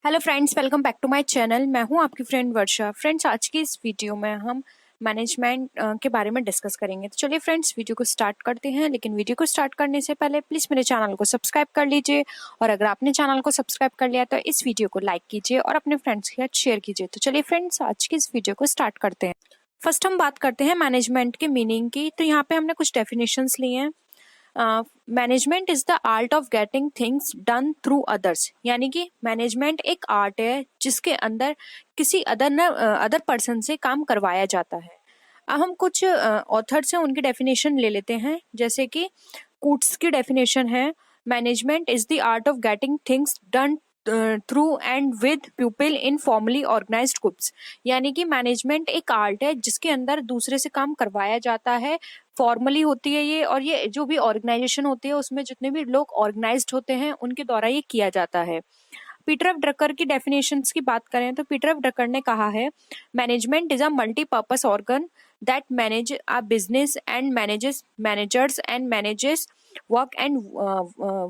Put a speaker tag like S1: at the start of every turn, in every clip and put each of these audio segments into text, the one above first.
S1: Hello friends, welcome back to my channel. मैं हूं आपकी फ्रेंड वर्षा। फ्रेंड्स, आज की इस वीडियो में हम मैनेजमेंट के बारे में डिस्कस करेंगे। तो चलिए फ्रेंड्स, वीडियो को स्टार्ट करते हैं। लेकिन वीडियो को स्टार्ट करने से पहले प्लीज़ मेरे चैनल को सब्सक्राइब कर लीजिए, और अगर आपने चैनल को सब्सक्राइब कर लिया तो इस वीडियो को लाइक कीजिए और अपने फ्रेंड्स के साथ शेयर कीजिए। तो चलिए फ्रेंड्स, आज की इस वीडियो को स्टार्ट करते हैं। फर्स्ट हम बात करते हैं मैनेजमेंट के मीनिंग की। तो यहाँ पे हमने कुछ डेफिनेशंस लिए हैं। Management is the art of getting things done through others, यानी कि मैनेजमेंट एक आर्ट है जिसके अंदर किसी अदर पर्सन से काम करवाया जाता है। अब हम कुछ ऑथर से उनकी डेफिनेशन ले लेते हैं। जैसे कि कूट्स की डेफिनेशन है, management is the art of getting things done through and with people in formally organised groups, यानी कि मैनेजमेंट एक आर्ट है जिसके अंदर दूसरे से काम करवाया जाता है। फॉर्मली होती है ये, और ये जो भी ऑर्गेनाइजेशन होती है उसमें जितने भी लोग ऑर्गेनाइज्ड होते हैं उनके द्वारा ये किया जाता है। पीटर एफ ड्रकर की डेफिनेशंस की बात करें तो पीटर एफ ड्रकर ने कहा है, management is a multipurpose organ that manage a business and manages managers and manages work and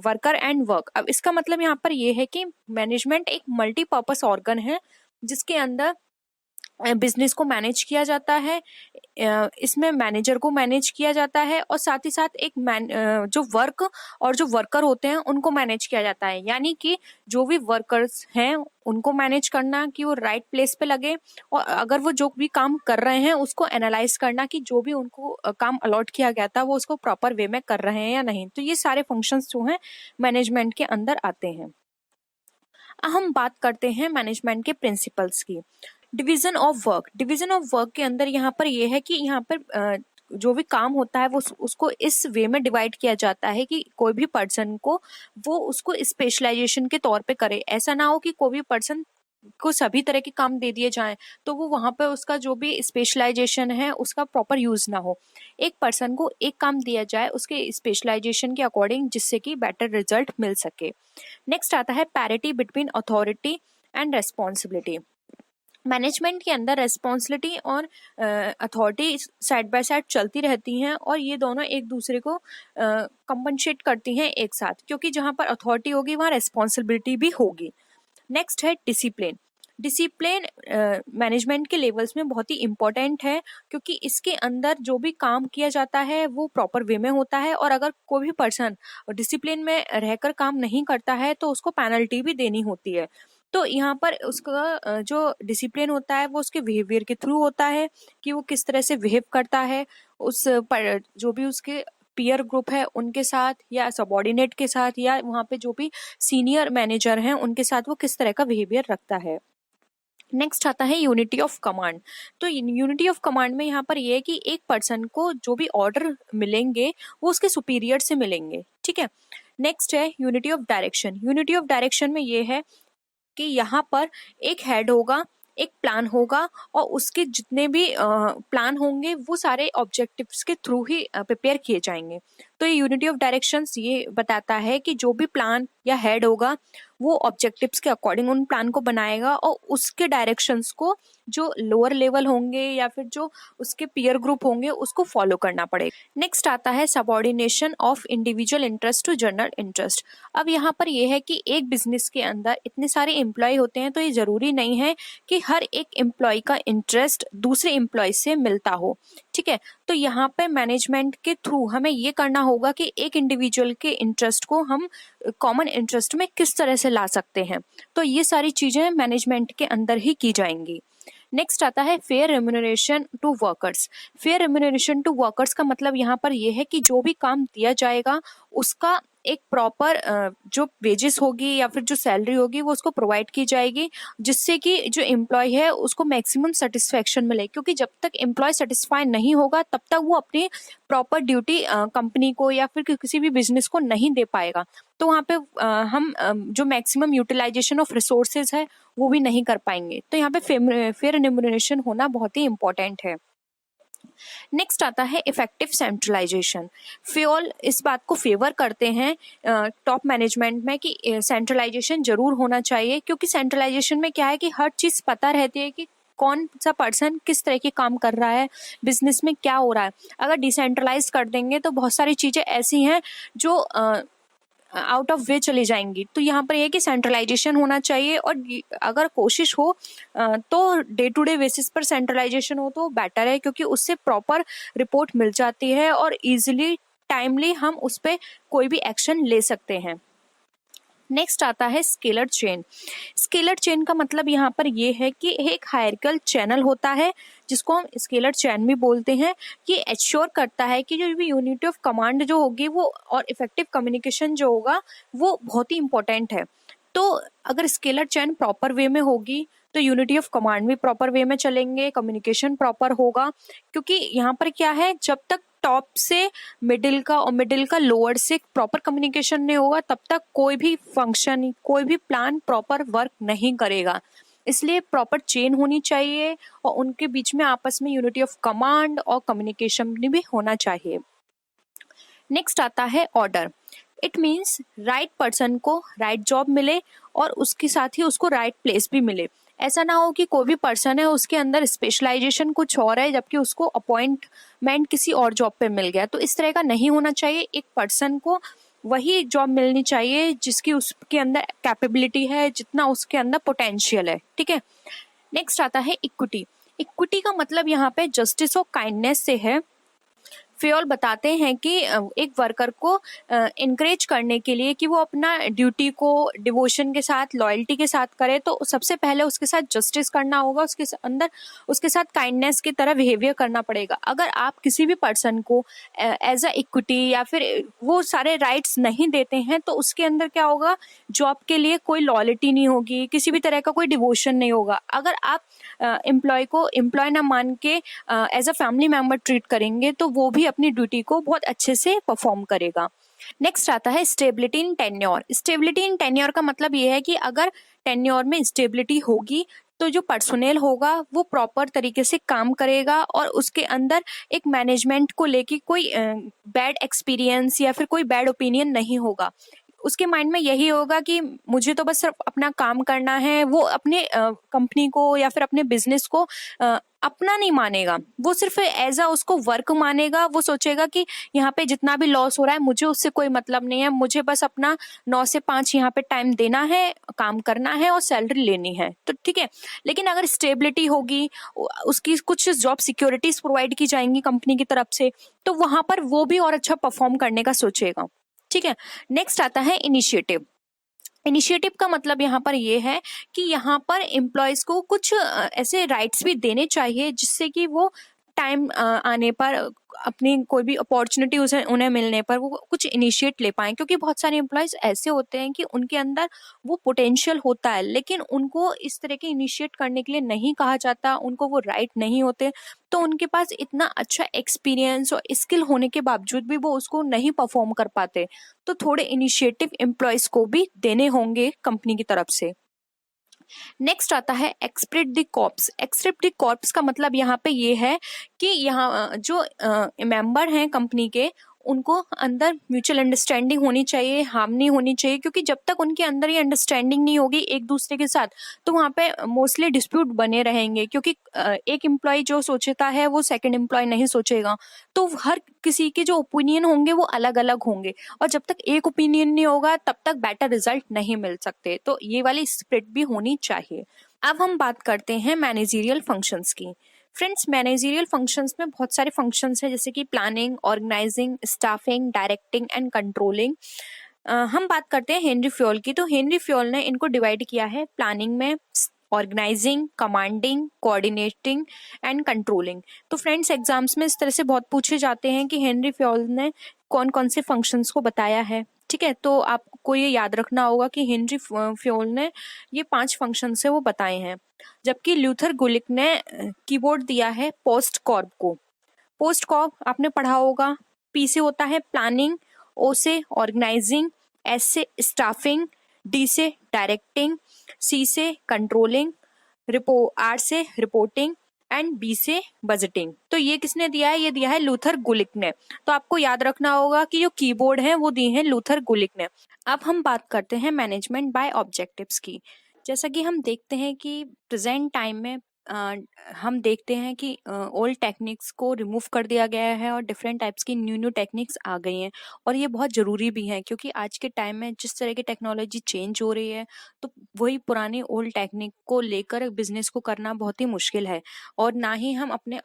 S1: worker and work. अब इसका मतलब यहाँ पर ये है कि मैनेजमेंट एक मल्टीपर्पस ऑर्गन है जिसके अंदर बिजनेस को मैनेज किया जाता है, इसमें मैनेजर को मैनेज किया जाता है, और साथ ही साथ एक जो वर्क और जो वर्कर होते हैं उनको मैनेज किया जाता है। यानी कि जो भी वर्कर्स हैं उनको मैनेज करना कि वो राइट प्लेस पे लगे, और अगर वो जो भी काम कर रहे हैं उसको एनालाइज करना कि जो भी उनको काम अलॉट किया गया था वो उसको प्रॉपर वे में कर रहे हैं या नहीं। तो ये सारे फंक्शंस जो हैं मैनेजमेंट के अंदर आते हैं। हम बात करते हैं मैनेजमेंट के प्रिंसिपल्स की। Division of work. Division of work के अंदर यहाँ पर यह है कि यहाँ पर जो भी काम होता है वो उसको इस वे में डिवाइड किया जाता है कि कोई भी पर्सन को वो उसको स्पेशलाइजेशन के तौर पे करे। ऐसा ना हो कि कोई भी पर्सन को सभी तरह के काम दे दिए जाएं तो वो वहां पे उसका जो भी स्पेशलाइजेशन है उसका प्रॉपर यूज ना हो। एक पर्सन को एक काम दिया जाए उसके स्पेशलाइजेशन के अकॉर्डिंग, जिससे कि बेटर रिजल्ट मिल सके। नेक्स्ट आता है parity between authority and responsibility. Management के अंदर रेस्पॉन्सिबिलिटी और अथॉरिटी साइड बाय साइड चलती रहती हैं, और ये दोनों एक दूसरे को कंपनसेट करती हैं एक साथ, क्योंकि जहां पर अथॉरिटी होगी वहां रेस्पॉन्सिबिलिटी भी होगी। नेक्स्ट है डिसिप्लिन। डिसिप्लिन मैनेजमेंट के लेवल्स में बहुत ही इम्पोर्टेंट है, क्योंकि इसके अंदर जो भी काम किया जाता है वो प्रॉपर वे में होता है, और अगर कोई भी पर्सन डिसिप्लिन में रहकर काम नहीं करता है तो उसको पेनल्टी भी देनी होती है। तो यहाँ पर उसका जो डिसिप्लिन होता है वो उसके बिहेवियर के थ्रू होता है कि वो किस तरह से बिहेव करता है उस पर, जो भी उसके पीयर ग्रुप है उनके साथ, या सबॉर्डिनेट के साथ, या वहाँ पे जो भी सीनियर मैनेजर हैं उनके साथ वो किस तरह का बिहेवियर रखता है। नेक्स्ट आता है यूनिटी ऑफ कमांड। तो यूनिटी ऑफ कमांड में यहाँ पर यह है कि एक पर्सन को जो भी ऑर्डर मिलेंगे वो उसके सुपीरियर से मिलेंगे, ठीक है। नेक्स्ट है unity of direction. Unity of direction में ये है कि यहाँ पर एक हेड होगा, एक प्लान होगा, और उसके जितने भी प्लान होंगे वो सारे ऑब्जेक्टिव्स के थ्रू ही प्रिपेयर किए जाएंगे। तो ये यूनिटी ऑफ डायरेक्शंस ये बताता है कि जो भी प्लान या हेड होगा वो ऑब्जेक्टिव्स के अकॉर्डिंग उन प्लान को बनाएगा, और उसके डायरेक्शंस को जो लोअर लेवल होंगे या फिर जो उसके पीयर ग्रुप होंगे उसको फॉलो करना पड़ेगा। नेक्स्ट आता है subordination of individual interest to general interest. अब यहाँ पर यह है कि एक बिजनेस के अंदर इतने सारे एम्प्लॉय होते हैं, तो ये जरूरी नहीं है कि हर एक एम्प्लॉय का इंटरेस्ट दूसरे एम्प्लॉय से मिलता हो, ठीक है। तो यहाँ पे मैनेजमेंट के थ्रू हमें ये करना होगा कि एक इंडिविजुअल के इंटरेस्ट को हम कॉमन इंटरेस्ट में किस तरह से ला सकते हैं। तो ये सारी चीजें मैनेजमेंट के अंदर ही की जाएंगी। नेक्स्ट आता है fair remuneration to workers. Fair remuneration to workers का मतलब यहाँ पर यह है कि जो भी काम दिया जाएगा उसका एक प्रॉपर जो वेजेस होगी या फिर जो सैलरी होगी वो उसको प्रोवाइड की जाएगी, जिससे कि जो एम्प्लॉय है उसको मैक्सिमम सेटिस्फेक्शन मिले। क्योंकि जब तक एम्प्लॉय सेटिस्फाई नहीं होगा तब तक वो अपनी प्रॉपर ड्यूटी कंपनी को या फिर किसी भी बिजनेस को नहीं दे पाएगा। तो वहाँ पे हम जो मैक्सिमम यूटिलाइजेशन ऑफ रिसोर्सेज है वो भी नहीं कर पाएंगे। तो यहाँ पे फेयर रेम्यूनरेशन होना बहुत ही इंपॉर्टेंट है। नेक्स्ट आता है इफेक्टिव सेंट्रलाइजेशन। फ्योल इस बात को फेवर करते हैं टॉप मैनेजमेंट में कि सेंट्रलाइजेशन जरूर होना चाहिए, क्योंकि सेंट्रलाइजेशन में क्या है कि हर चीज पता रहती है कि कौन सा पर्सन किस तरह के काम कर रहा है, बिजनेस में क्या हो रहा है। अगर डिसेंट्रलाइज कर देंगे तो बहुत सारी चीजें ऐसी हैं जो आउट ऑफ वे चली जाएंगी। तो यहाँ पर यह है कि सेंट्रलाइजेशन होना चाहिए, और अगर कोशिश हो तो डे टू डे बेसिस पर सेंट्रलाइजेशन हो तो बेटर है, क्योंकि उससे प्रॉपर रिपोर्ट मिल जाती है और इजीली टाइमली हम उस पर कोई भी एक्शन ले सकते हैं। नेक्स्ट आता है स्केलर चेन। स्केलर चेन का मतलब यहाँ पर ये है कि एक हायरार्किकल चैनल होता है जिसको हम स्केलर चेन भी बोलते हैं। ये एश्योर करता है कि जो भी यूनिटी ऑफ कमांड जो होगी वो और इफेक्टिव कम्युनिकेशन जो होगा वो बहुत ही इंपॉर्टेंट है। तो अगर स्केलर चेन प्रॉपर वे में होगी तो यूनिटी ऑफ कमांड भी प्रॉपर वे में चलेंगे, कम्युनिकेशन प्रॉपर होगा। क्योंकि यहाँ पर क्या है, जब तक टॉप से मिडिल का और मिडिल का लोअर से प्रॉपर कम्युनिकेशन नहीं होगा तब तक कोई भी फंक्शन, कोई भी प्लान प्रॉपर वर्क नहीं करेगा। इसलिए प्रॉपर चेन होनी चाहिए और उनके बीच में आपस में यूनिटी ऑफ कमांड और कम्युनिकेशन भी होना चाहिए। नेक्स्ट आता है order. It means right person को राइट जॉब मिले और उसके साथ ही उसको राइट प्लेस भी मिले। ऐसा ना हो कि कोई भी पर्सन है उसके अंदर स्पेशलाइजेशन कुछ और है जबकि उसको अपॉइंटमेंट किसी और जॉब पे मिल गया। तो इस तरह का नहीं होना चाहिए। एक पर्सन को वही जॉब मिलनी चाहिए जिसकी उसके अंदर कैपेबिलिटी है, जितना उसके अंदर पोटेंशियल है। ठीक है। नेक्स्ट आता है इक्विटी। इक्विटी का मतलब यहाँ पे जस्टिस और काइंडनेस से है। फ्योल बताते हैं कि एक वर्कर को इनकरेज करने के लिए कि वो अपना ड्यूटी को डिवोशन के साथ, लॉयल्टी के साथ करे, तो सबसे पहले उसके साथ जस्टिस करना होगा, उसके अंदर उसके साथ काइंडनेस की तरह बिहेवियर करना पड़ेगा। अगर आप किसी भी पर्सन को एज अ इक्विटी या फिर वो सारे राइट्स नहीं देते हैं तो उसके अंदर क्या होगा, जॉब के लिए कोई लॉयल्टी नहीं होगी, किसी भी तरह का कोई डिवोशन नहीं होगा। अगर आप एम्प्लॉय को एम्प्लॉय ना मान के as a family member treat करेंगे तो वो भी अपनी ड्यूटी को बहुत अच्छे से परफॉर्म करेगा। नेक्स्ट आता है stability in tenure. Stability in tenure का मतलब ये है कि अगर टेन्योर में स्टेबिलिटी होगी तो जो पर्सोनेल होगा वो प्रॉपर तरीके से काम करेगा और उसके अंदर एक मैनेजमेंट को लेके कोई बैड एक्सपीरियंस या फिर कोई बैड ओपिनियन नहीं होगा। उसके माइंड में यही होगा कि मुझे तो बस सिर्फ अपना काम करना है। वो अपने कंपनी को या फिर अपने बिजनेस को अपना नहीं मानेगा, वो सिर्फ एज अ उसको वर्क मानेगा। वो सोचेगा कि यहाँ पे जितना भी लॉस हो रहा है मुझे उससे कोई मतलब नहीं है, मुझे बस अपना 9 से 5 यहाँ पे टाइम देना है, काम करना है और सैलरी लेनी है। तो ठीक है। लेकिन अगर स्टेबिलिटी होगी, उसकी कुछ जॉब सिक्योरिटीज प्रोवाइड की जाएंगी कंपनी की तरफ से, तो वहां पर वो भी और अच्छा परफॉर्म करने का सोचेगा। ठीक है। नेक्स्ट आता है इनिशिएटिव। इनिशिएटिव का मतलब यहाँ पर ये है कि यहाँ पर एम्प्लॉयज को कुछ ऐसे राइट्स भी देने चाहिए जिससे कि वो टाइम आने पर अपनी कोई भी अपॉर्चुनिटी उन्हें मिलने पर वो कुछ इनिशिएट ले पाए। क्योंकि बहुत सारे एम्प्लॉयज ऐसे होते हैं कि उनके अंदर वो पोटेंशियल होता है लेकिन उनको इस तरह के इनिशिएट करने के लिए नहीं कहा जाता, उनको वो राइट नहीं होते, तो उनके पास इतना अच्छा एक्सपीरियंस और स्किल होने के बावजूद भी वो उसको नहीं परफॉर्म कर पाते। तो थोड़े इनिशिएटिव एम्प्लॉयज को भी देने होंगे कंपनी की तरफ से। नेक्स्ट आता है एक्सप्रेट द कॉर्प्स। एक्सप्रेट द कॉर्प्स का मतलब यहाँ पे ये है कि यहाँ जो मेंबर हैं कंपनी के, उनको अंदर म्यूचुअल अंडरस्टैंडिंग होनी चाहिए, हार्म नहीं होनी चाहिए। क्योंकि जब तक उनके अंदर ये अंडरस्टैंडिंग नहीं होगी एक दूसरे के साथ तो वहाँ पे मोस्टली डिस्प्यूट बने रहेंगे। क्योंकि एक एम्प्लॉय जो सोचता है वो सेकंड एम्प्लॉय नहीं सोचेगा, तो हर किसी के जो ओपिनियन होंगे वो अलग अलग होंगे और जब तक एक ओपिनियन नहीं होगा तब तक बेटर रिजल्ट नहीं मिल सकते। तो ये वाली स्प्रिट भी होनी चाहिए। अब हम बात करते हैं मैनेजरियल फंक्शंस की। फ्रेंड्स, मैनेजरियल फंक्शंस में बहुत सारे फंक्शंस हैं जैसे कि planning, organising, staffing, directing and controlling. हम बात करते हैं हेनरी फ्योल की। तो हेनरी फ्योल ने इनको डिवाइड किया है प्लानिंग में, organising, commanding, coordinating and controlling. तो फ्रेंड्स, एग्जाम्स में इस तरह से बहुत पूछे जाते हैं कि हेनरी फ्योल ने कौन कौन से फंक्शंस को बताया है। ठीक है। तो आपको ये याद रखना होगा कि हेनरी फ्योल ने ये 5 फंक्शन से वो बताए हैं। जबकि ल्यूथर गुलिक ने कीवर्ड दिया है पोस्ट कॉर्प को। पोस्ट कॉर्प आपने पढ़ा होगा। पी से होता है प्लानिंग, ओ से ऑर्गेनाइजिंग, एस से स्टाफिंग, डी से डायरेक्टिंग, सी से कंट्रोलिंग, आर से रिपोर्टिंग एंड बी से बजटिंग। तो ये किसने दिया है? ये दिया है लूथर गुलिक ने। तो आपको याद रखना होगा कि जो कीबोर्ड है वो दिए हैं लूथर गुलिक ने। अब हम बात करते हैं मैनेजमेंट बाय ऑब्जेक्टिव्स की। जैसा कि हम देखते हैं कि प्रेजेंट टाइम में अ, हम देखते हैं कि ओल्ड टेक्निक्स को रिमूव कर दिया गया है और डिफरेंट टाइप्स की न्यू न्यू टेक्निक्स आ गई हैं, और ये बहुत ज़रूरी भी है क्योंकि आज के टाइम में जिस तरह की टेक्नोलॉजी चेंज हो रही है, तो वही पुरानी ओल्ड टेक्निक को लेकर बिजनेस को करना बहुत ही मुश्किल है, और ना ही हम अपने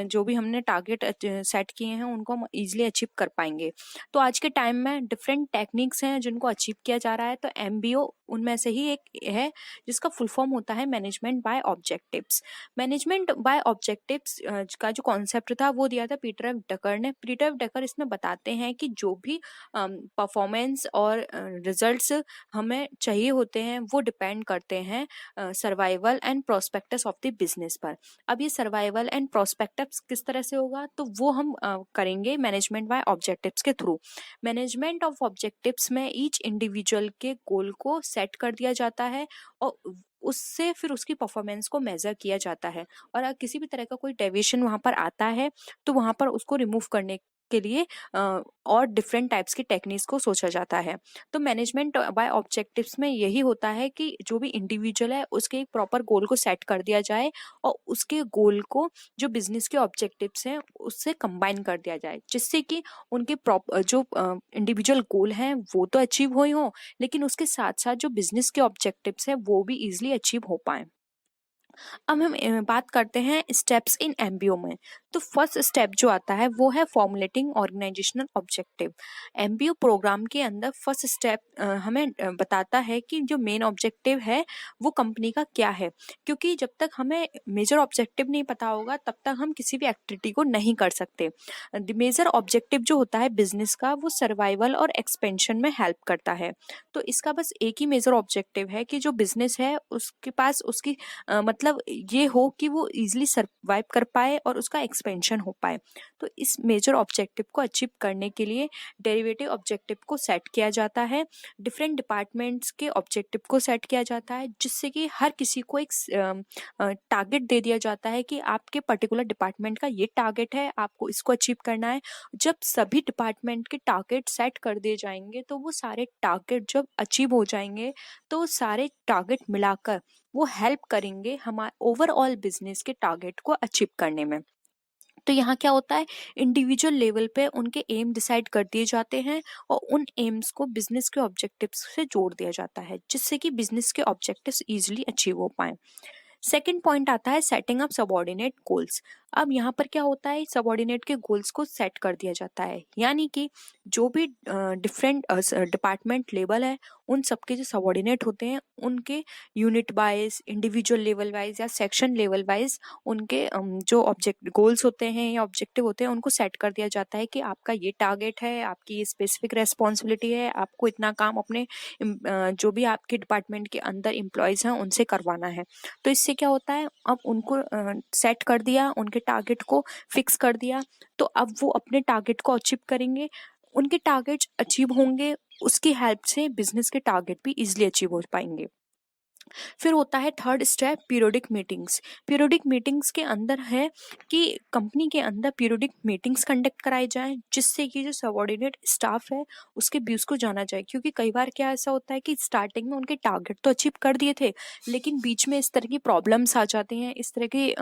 S1: जो भी हमने टारगेट सेट किए हैं उनको हम इजिली अचीव कर पाएंगे। तो आज के टाइम में डिफरेंट टेक्निक्स हैं जिनको अचीव किया जा रहा है, तो एमबीओ उनमें से ही एक है, जिसका फुल फॉर्म होता है management by objectives. Management by objectives का जो कॉन्सेप्ट था वो दिया था पीटर एफ डकर ने। पीटर एफ डकर इसमें बताते हैं कि जो भी परफॉर्मेंस और रिजल्ट्स हमें चाहिए होते हैं वो डिपेंड करते हैं survival and prospectus of the business पर। अब ये सर्वाइवल एंड प्रोस्पेक्टस किस तरह से होगा, तो वो हम करेंगे मैनेजमेंट बाय ऑब्जेक्टिव्स के थ्रू। मैनेजमेंट ऑफ ऑब्जेक्टिव्स में ईच इंडिविजुअल के गोल को सेट कर दिया जाता है और उससे फिर उसकी परफॉर्मेंस को मेजर किया जाता है, और अगर किसी भी तरह का कोई डेविएशन वहां पर आता है तो वहां पर उसको रिमूव करने के लिए और डिफरेंट टाइप्स की टेक्निक्स को सोचा जाता है। तो मैनेजमेंट बाय ऑब्जेक्टिव्स में यही होता है कि जो भी इंडिविजुअल है उसके एक प्रॉपर गोल को सेट कर दिया जाए और उसके गोल को जो बिजनेस के ऑब्जेक्टिव्स हैं उससे कंबाइन कर दिया जाए, जिससे कि उनके जो इंडिविजुअल गोल हैं वो तो अचीव हो ही हो, लेकिन उसके साथ साथ जो बिजनेस के ऑब्जेक्टिव्स हैं वो भी इजिली अचीव हो पाए। अब हम बात करते हैं स्टेप्स इन एमबीओ में। तो फर्स्ट स्टेप जो आता है वो है formulating organisational objective. MBO programme के अंदर फर्स्ट स्टेप हमें बताता है कि जो मेन ऑब्जेक्टिव है वो कंपनी का क्या है, क्योंकि जब तक हमें मेजर ऑब्जेक्टिव नहीं पता होगा तब तक हम किसी भी एक्टिविटी को नहीं कर सकते। मेजर ऑब्जेक्टिव जो होता है बिजनेस का वो सर्वाइवल और एक्सपेंशन में हेल्प करता है। तो इसका बस एक ही मेजर ऑब्जेक्टिव है कि जो बिजनेस है उसके पास उसकी मतलब ये हो कि वो इजिली सर्वाइव कर पाए और उसका एक्सपेंशन हो पाए। तो इस मेजर ऑब्जेक्टिव को अचीव करने के लिए डेरिवेटिव ऑब्जेक्टिव को सेट किया जाता है, डिफरेंट डिपार्टमेंट्स के ऑब्जेक्टिव को सेट किया जाता है, जिससे कि हर किसी को एक टारगेट दे दिया जाता है कि आपके पर्टिकुलर डिपार्टमेंट का ये टारगेट है, आपको इसको अचीव करना है। जब सभी डिपार्टमेंट के टारगेट सेट कर दिए जाएंगे तो वो सारे टारगेट जब अचीव हो जाएंगे तो सारे टारगेट मिलाकर वो हेल्प करेंगे हमारे ओवरऑल बिजनेस के टारगेट को अचीव करने में। तो यहाँ क्या होता है, इंडिविजुअल लेवल पे उनके एम डिसाइड कर दिए जाते हैं और उन एम्स को बिजनेस के ऑब्जेक्टिव्स से जोड़ दिया जाता है, जिससे कि बिजनेस के ऑब्जेक्टिव्स इजीली अचीव हो पाए। सेकेंड पॉइंट आता है सेटिंग अप सबऑर्डिनेट गोल्स। अब यहाँ पर क्या होता है, सबऑर्डिनेट के गोल्स को सेट कर दिया जाता है, यानी कि जो भी डिफरेंट डिपार्टमेंट लेवल है उन सबके जो सबऑर्डिनेट होते हैं उनके unit wise, individual level wise या सेक्शन लेवल वाइज उनके जो ऑब्जेक्ट गोल्स होते हैं या ऑब्जेक्टिव होते हैं उनको सेट कर दिया जाता है कि आपका ये टारगेट है, आपकी ये स्पेसिफिक रेस्पॉन्सिबिलिटी है, आपको इतना काम अपने जो भी आपके डिपार्टमेंट के अंदर एम्प्लॉयज हैं उनसे करवाना है। तो इससे क्या होता है, अब उनको सेट कर दिया, उनके टारगेट को फिक्स कर दिया, तो अब वो अपने टारगेट को अचीव करेंगे। उनके टारगेट्स अचीव होंगे, उसकी हेल्प से बिजनेस के टारगेट भी इजिली अचीव हो पाएंगे। फिर होता है third step periodic meetings. Periodic meetings के अंदर है कि कंपनी के अंदर पीरियोडिक मीटिंग्स कंडक्ट कराई जाएं, जिससे कि जो सबऑर्डिनेट स्टाफ है उसके व्यूज को जाना जाए, क्योंकि कई बार क्या ऐसा होता है कि स्टार्टिंग में उनके टारगेट तो अचीव कर दिए थे लेकिन बीच में इस तरह की प्रॉब्लम्स आ जाती हैं, इस तरह के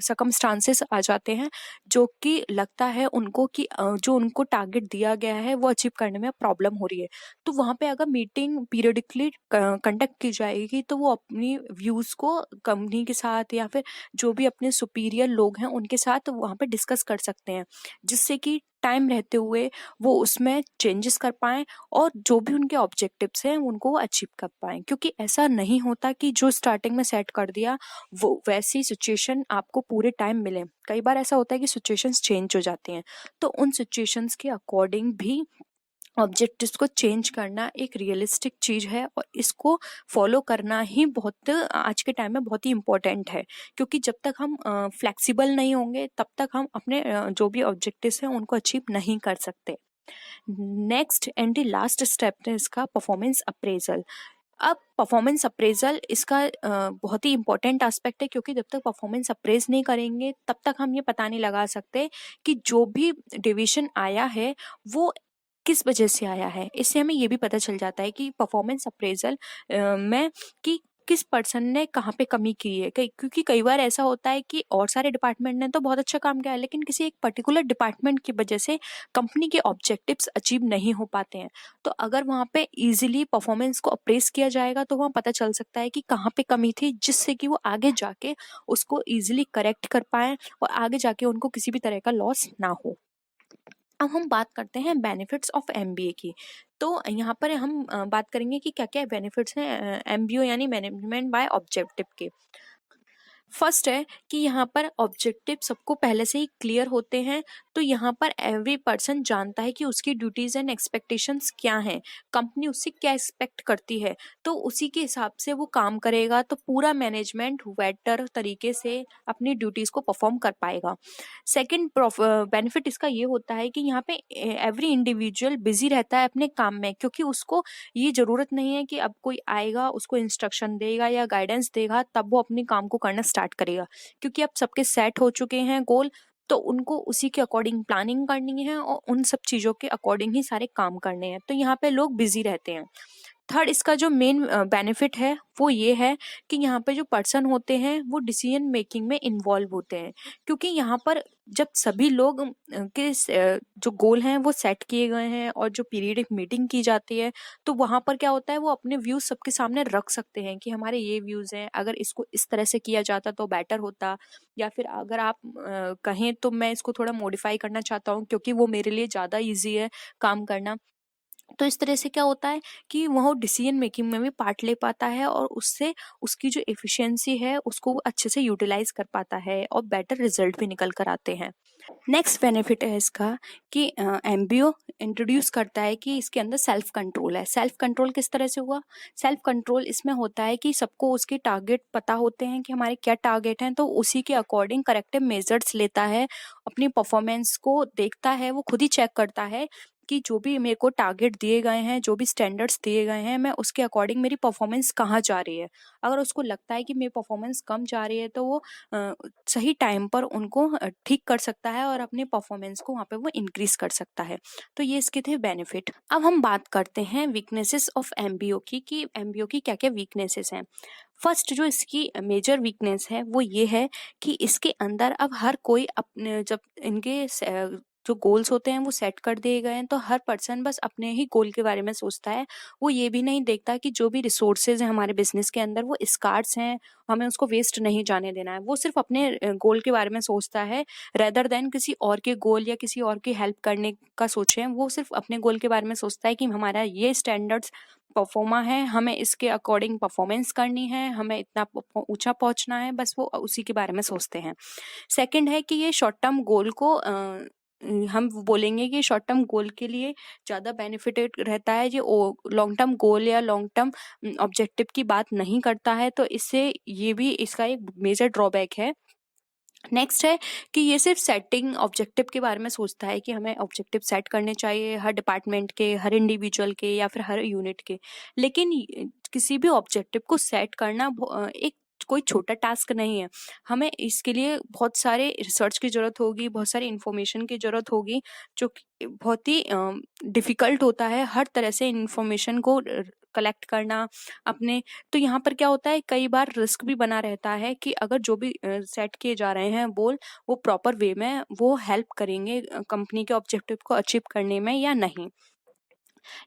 S1: सकमस्टांसेस आ जाते हैं जो कि लगता है उनको कि जो उनको टारगेट दिया गया है वो अचीव करने में प्रॉब्लम हो रही है। तो वहाँ पे अगर मीटिंग पीरियडिकली कंडक्ट की जाएगी तो वो अपनी व्यूज को कंपनी के साथ या फिर जो भी अपने सुपीरियर लोग हैं उनके साथ वहाँ पे डिस्कस कर सकते हैं, जिससे कि टाइम रहते हुए वो उसमें चेंजेस कर पाएं और जो भी उनके ऑब्जेक्टिव्स हैं उनको वो अचीव कर पाएं। क्योंकि ऐसा नहीं होता कि जो स्टार्टिंग में सेट कर दिया वो वैसी सिचुएशन आपको पूरे टाइम मिले। कई बार ऐसा होता है कि सिचुएशंस चेंज हो जाती हैं, तो उन सिचुएशंस के अकॉर्डिंग भी ऑब्जेक्टिव्स को चेंज करना एक रियलिस्टिक चीज है और इसको फॉलो करना ही बहुत आज के टाइम में बहुत ही इम्पोर्टेंट है, क्योंकि जब तक हम फ्लेक्सिबल नहीं होंगे तब तक हम अपने जो भी ऑब्जेक्टिव्स हैं उनको अचीव नहीं कर सकते। Next and the last step है इसका परफॉर्मेंस अप्रेजल। अब परफॉर्मेंस अप्रेजल इसका बहुत ही इंपॉर्टेंट एस्पेक्ट है, क्योंकि जब तक परफॉर्मेंस अप्रेज नहीं करेंगे तब तक हम ये पता नहीं लगा सकते कि जो भी डिविजन आया है वो किस वजह से आया है। इससे हमें ये भी पता चल जाता है कि परफॉर्मेंस अप्रेजल में कि किस पर्सन ने कहाँ पे कमी की है। क्योंकि कई बार ऐसा होता है कि और सारे डिपार्टमेंट ने तो बहुत अच्छा काम किया है, लेकिन किसी एक पर्टिकुलर डिपार्टमेंट की वजह से कंपनी के ऑब्जेक्टिव्स अचीव नहीं हो पाते हैं। तो अगर वहाँ पे इजीली परफॉर्मेंस को अप्रेस किया जाएगा तो वहाँ पता चल सकता है कि कहाँ पे कमी थी, जिससे कि वो आगे जाके उसको इजीली करेक्ट कर पाए और आगे जाके उनको किसी भी तरह का लॉस ना हो। अब हम बात करते हैं बेनिफिट्स ऑफ एमबीए की। तो यहाँ पर हम बात करेंगे कि क्या क्या बेनिफिट्स हैं एमबीए यानी मैनेजमेंट बाय ऑब्जेक्टिव के। फर्स्ट है कि यहाँ पर ऑब्जेक्टिव सबको पहले से ही क्लियर होते हैं, तो यहाँ पर एवरी पर्सन जानता है कि उसकी ड्यूटीज एंड एक्सपेक्टेशंस क्या हैं, कंपनी उससे क्या एक्सपेक्ट करती है, तो उसी के हिसाब से वो काम करेगा, तो पूरा मैनेजमेंट बेटर तरीके से अपनी ड्यूटीज को परफॉर्म कर पाएगा। सेकंड बेनिफिट इसका ये होता है कि यहाँ पे एवरी इंडिविजुअल बिजी रहता है अपने काम में, क्योंकि उसको ये जरूरत नहीं है कि अब कोई आएगा उसको इंस्ट्रक्शन देगा या गाइडेंस देगा तब वो अपने काम को करना स्टार्ट करेगा, क्योंकि अब सबके सेट हो चुके हैं गोल, तो उनको उसी के अकॉर्डिंग प्लानिंग करनी है और उन सब चीज़ों के अकॉर्डिंग ही सारे काम करने हैं, तो यहाँ पे लोग बिजी रहते हैं। थर्ड इसका जो मेन बेनिफिट है वो ये है कि यहाँ पे जो पर्सन होते हैं वो डिसीजन मेकिंग में इन्वॉल्व होते हैं, क्योंकि यहाँ पर जब सभी लोग के जो गोल हैं वो सेट किए गए हैं और जो पीरियडिक मीटिंग की जाती है, तो वहाँ पर क्या होता है वो अपने व्यूज सबके सामने रख सकते हैं कि हमारे ये व्यूज हैं, अगर इसको इस तरह से किया जाता तो बेटर होता, या फिर अगर आप कहें तो मैं इसको थोड़ा मॉडिफाई करना चाहता हूँ क्योंकि वो मेरे लिए ज़्यादा ईजी है काम करना। तो इस तरह से क्या होता है कि वह डिसीजन मेकिंग में भी पार्ट ले पाता है और उससे उसकी जो एफिशिएंसी है उसको वो अच्छे से यूटिलाइज कर पाता है और बेटर रिजल्ट भी निकल कर आते हैं। नेक्स्ट बेनिफिट है इसका कि एमबीओ इंट्रोड्यूस करता है कि इसके अंदर सेल्फ कंट्रोल है। सेल्फ कंट्रोल किस तरह से हुआ? सेल्फ कंट्रोल इसमें होता है कि सबको उसके टारगेट पता होते हैं कि हमारे क्या टारगेट हैं, तो उसी के अकॉर्डिंग करेक्टिव मेजर्स लेता है, अपनी परफॉर्मेंस को देखता है, वो खुद ही चेक करता है कि जो भी मेरे को टारगेट दिए गए हैं, जो भी स्टैंडर्ड्स दिए गए हैं, मैं उसके अकॉर्डिंग मेरी परफॉर्मेंस कहाँ जा रही है। अगर उसको लगता है कि मेरी परफॉर्मेंस कम जा रही है तो वो सही टाइम पर उनको ठीक कर सकता है और अपनी परफॉर्मेंस को वहाँ पे वो इंक्रीज कर सकता है। तो ये इसके थे बेनिफिट। अब हम बात करते हैं वीकनेसेस ऑफ एमबीओ की कि एमबीओ की क्या क्या वीकनेसेस हैं। फर्स्ट जो इसकी मेजर वीकनेस है वो ये है कि इसके अंदर अब हर कोई अपने जब इनके जो गोल्स होते हैं वो सेट कर दिए गए हैं, तो हर पर्सन बस अपने ही गोल के बारे में सोचता है। वो ये भी नहीं देखता कि जो भी रिसोर्सेज हैं हमारे बिजनेस के अंदर वो स्कार्स हैं, हमें उसको वेस्ट नहीं जाने देना है। वो सिर्फ अपने गोल के बारे में सोचता है रेदर देन किसी और के गोल या किसी और की हेल्प करने का सोचे। वो सिर्फ अपने गोल के बारे में सोचता है कि हमारा ये स्टैंडर्ड्स परफॉर्मा है, हमें इसके अकॉर्डिंग परफॉर्मेंस करनी है, हमें इतना ऊंचा पहुंचना है, बस वो उसी के बारे में सोचते हैं। सेकंड है कि ये शॉर्ट टर्म गोल को हम बोलेंगे कि शॉर्ट टर्म गोल के लिए ज़्यादा बेनिफिटेड रहता है, ये लॉन्ग टर्म गोल या लॉन्ग टर्म ऑब्जेक्टिव की बात नहीं करता है, तो इससे ये भी इसका एक मेजर ड्रॉबैक है। नेक्स्ट है कि ये सिर्फ सेटिंग ऑब्जेक्टिव के बारे में सोचता है कि हमें ऑब्जेक्टिव सेट करने चाहिए हर डिपार्टमेंट के, हर इंडिविजुअल के या फिर हर यूनिट के, लेकिन किसी भी ऑब्जेक्टिव को सेट करना एक कोई छोटा टास्क नहीं है। हमें इसके लिए बहुत सारे रिसर्च की ज़रूरत होगी, बहुत सारी इंफॉर्मेशन की ज़रूरत होगी, जो कि बहुत ही डिफ़िकल्ट होता है हर तरह से इंफॉर्मेशन को कलेक्ट करना अपने। तो यहाँ पर क्या होता है कई बार रिस्क भी बना रहता है कि अगर जो भी सेट किए जा रहे हैं गोल वो प्रॉपर वे में वो हेल्प करेंगे कंपनी के ऑब्जेक्टिव को अचीव करने में या नहीं।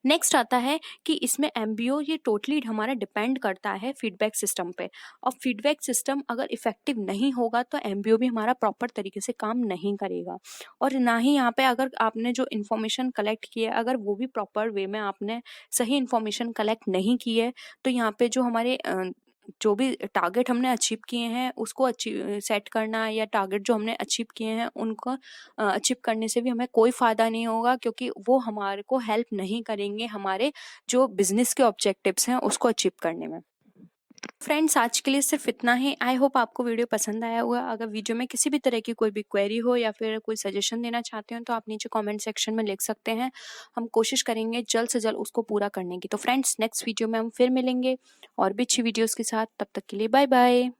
S1: नेक्स्ट आता है कि इसमें एमबीओ ये टोटली हमारा डिपेंड करता है फीडबैक सिस्टम पे, और फीडबैक सिस्टम अगर इफेक्टिव नहीं होगा तो एमबीओ भी हमारा प्रॉपर तरीके से काम नहीं करेगा, और ना ही यहाँ पे अगर आपने जो इन्फॉर्मेशन कलेक्ट की है अगर वो भी प्रॉपर वे में आपने सही इन्फॉर्मेशन कलेक्ट नहीं की है, तो यहाँ पे जो हमारे जो भी टारगेट हमने अचीव किए हैं उसको अचीव सेट करना या टारगेट जो हमने अचीव किए हैं उनको अचीव करने से भी हमें कोई फ़ायदा नहीं होगा, क्योंकि वो हमारे को हेल्प नहीं करेंगे हमारे जो बिजनेस के ऑब्जेक्टिव्स हैं उसको अचीव करने में। फ्रेंड्स आज के लिए सिर्फ इतना ही। आई होप आपको वीडियो पसंद आया होगा। अगर वीडियो में किसी भी तरह की कोई भी क्वेरी हो या फिर कोई सजेशन देना चाहते हो तो आप नीचे कमेंट सेक्शन में लिख सकते हैं, हम कोशिश करेंगे जल्द से जल्द उसको पूरा करने की। तो फ्रेंड्स नेक्स्ट वीडियो में हम फिर मिलेंगे और भी अच्छी वीडियोज़ के साथ, तब तक के लिए बाय बाय।